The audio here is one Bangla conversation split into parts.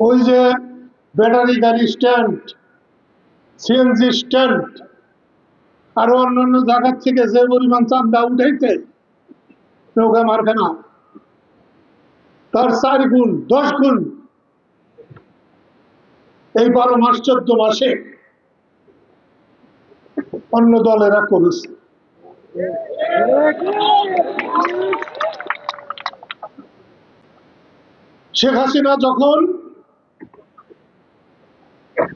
ওই যে ব্যাটারি গাড়ি স্ট্যান্ড, সিএনজি স্ট্যান্ড, আরো অন্যান্য জায়গার থেকে যে পরিমাণ চান্দা উঠাইতে নৌকা মারখানা, তার 4 গুণ 10 গুণ এই 12 মাস 14 মাসে অন্য দলেরা করেছে। শেখ হাসিনা যখন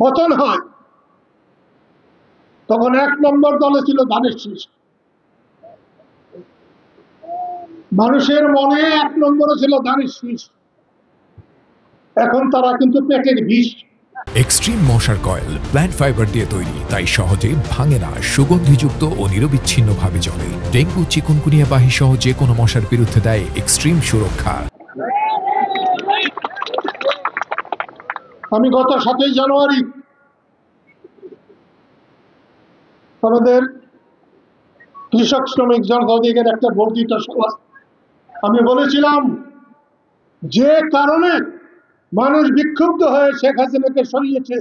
পতন হয় তখন 1 নম্বর দলে ছিল ধানের শীষ। মানুষের মনে 1 নম্বরে ছিল ধানের শীষ। এখন তারা কিন্তু পেটের বিষ। এক্সট্রিম মশার কয়েল প্ল্যান্ট ফাইবার দিয়ে তৈরি, তাই সহজে ভাঙে না, সুগন্ধিযুক্ত ও নিরবিচ্ছিন্নভাবে জ্বলে। ডেঙ্গু, চিকুনগুনিয়া বাহি সহ যে কোনো মশার বিরুদ্ধে দেয় এক্সট্রিম সুরক্ষা। আমি গত 7ই জানুয়ারি আমাদের কৃষক শ্রমিক জনতা অধিকার একটা বর্ধিত সভা আমি বলেছিলাম, যে কারণে মানুষ বিক্ষুব্ধ হয়ে শেখ হাসিনাকে সরিয়েছে,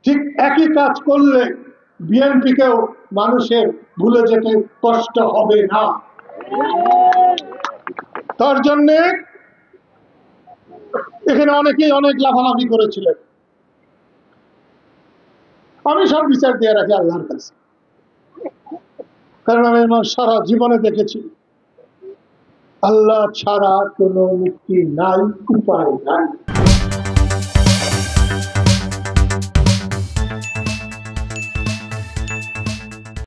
ঠিক একই কাজ করলে বিএনপিকেও মানুষের ভুলে যেতে কষ্ট হবে না। তার জন্য এখানে অনেকেই অনেক লাফালাফি করেছিলেন। আমি সব বিচার দিয়ে রাখি আল্লাহর কাছে, কারণ আমি আমার সারা জীবনে দেখেছি আল্লাহ ছাড়া কোনো মুক্তি নাই, উপায় নাই।